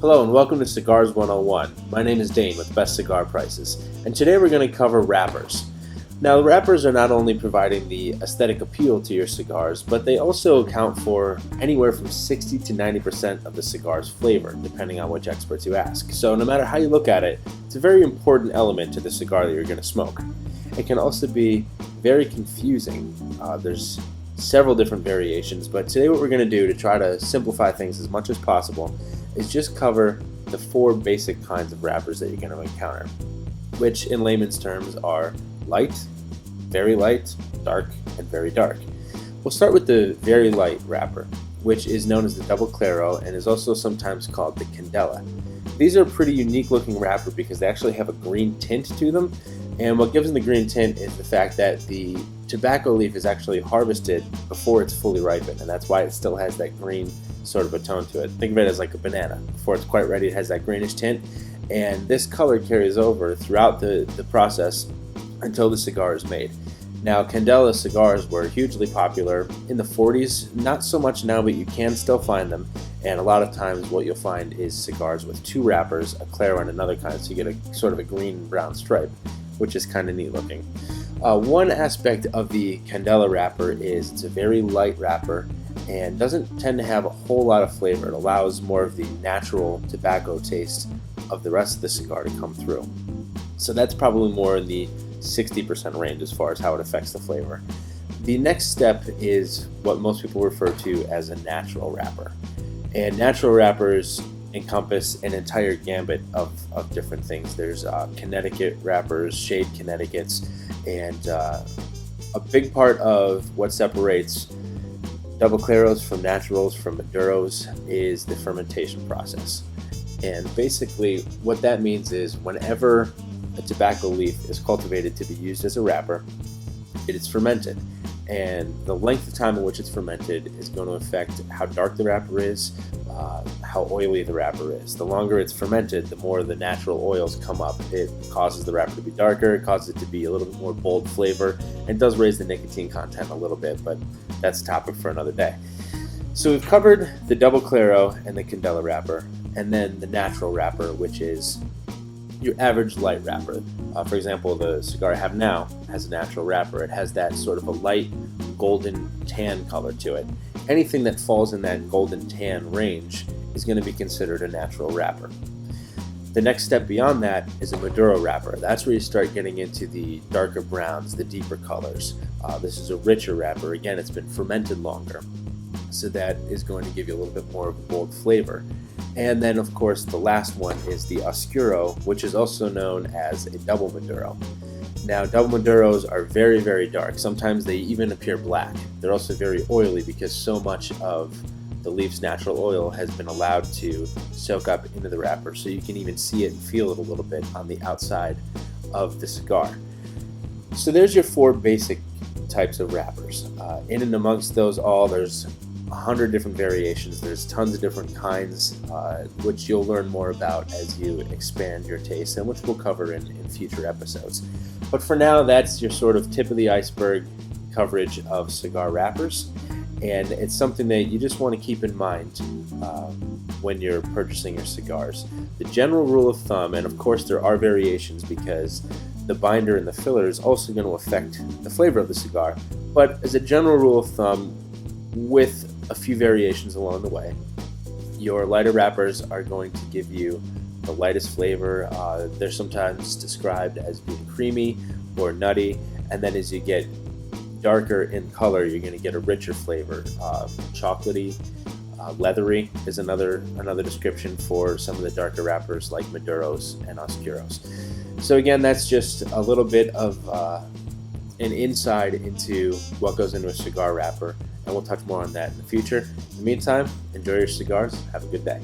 Hello and welcome to Cigars 101. My name is Dane with Best Cigar Prices, and today we're going to cover wrappers. Now, the wrappers are not only providing the aesthetic appeal to your cigars, but they also account for anywhere from 60 to 90% of the cigar's flavor, depending on which experts you ask. So no matter how you look at it, it's a very important element to the cigar that you're going to smoke. It can also be very confusing. There's several different variations, but today what we're going to do to try to simplify things as much as possible is just cover the four basic kinds of wrappers that you're going to encounter, which in layman's terms are light, very light, dark, and very dark. We'll start with the very light wrapper, which is known as the Double Claro and is also sometimes called the candela. These are a pretty unique looking wrapper because they actually have a green tint to them, and what gives them the green tint is the fact that the tobacco leaf is actually harvested before it's fully ripened, and that's why it still has that green sort of a tone to it. Think of it as like a banana. Before it's quite ready, it has that greenish tint, and this color carries over throughout the process until the cigar is made. Now, candela cigars were hugely popular in the 40s, not so much now, but you can still find them, and a lot of times what you'll find is cigars with two wrappers, a claro and another kind, so you get a sort of a green and brown stripe, which is kind of neat looking. One aspect of the candela wrapper is it's a very light wrapper and doesn't tend to have a whole lot of flavor. It allows more of the natural tobacco taste of the rest of the cigar to come through. So that's probably more in the 60% range as far as how it affects the flavor. The next step is what most people refer to as a natural wrapper. And natural wrappers encompass an entire gambit of different things. There's Connecticut wrappers, shade Connecticut's, and a big part of what separates Double Claros from naturals from Maduros is the fermentation process. And basically what that means is whenever a tobacco leaf is cultivated to be used as a wrapper, it is fermented. And the length of time in which it's fermented is going to affect how dark the wrapper is, how oily the wrapper is. The longer it's fermented, the more the natural oils come up. It causes the wrapper to be darker, it causes it to be a little bit more bold flavor, and does raise the nicotine content a little bit, but that's a topic for another day. So we've covered the Double Claro and the candela wrapper, and then the natural wrapper, which is your average light wrapper. For example, the cigar I have now has a natural wrapper. It has that sort of a light golden tan color to it. Anything that falls in that golden tan range is going to be considered a natural wrapper. The next step beyond that is a Maduro wrapper. That's where you start getting into the darker browns, the deeper colors. This is a richer wrapper. Again, it's been fermented longer, so that is going to give you a little bit more of a bold flavor. And then, of course, the last one is the Oscuro, which is also known as a double Maduro. Now, double Maduros are very, very dark. Sometimes they even appear black. They're also very oily because so much of the leaf's natural oil has been allowed to soak up into the wrapper, so you can even see it and feel it a little bit on the outside of the cigar. So there's your four basic types of wrappers. In and amongst those all, there's 100 different variations. There's tons of different kinds, which you'll learn more about as you expand your taste, and which we'll cover in future episodes. But for now, that's your sort of tip of the iceberg coverage of cigar wrappers, and it's something that you just want to keep in mind when you're purchasing your cigars. The general rule of thumb, and of course there are variations because the binder and the filler is also going to affect the flavor of the cigar, but as a general rule of thumb, with a few variations along the way, your lighter wrappers are going to give you the lightest flavor. They're sometimes described as being creamy or nutty, and then as you get darker in color, you're going to get a richer flavor. Chocolatey, leathery is another description for some of the darker wrappers like Maduros and Oscuros. So again, that's just a little bit of an insight into what goes into a cigar wrapper, and we'll touch more on that in the future. In the meantime, enjoy your cigars. Have a good day.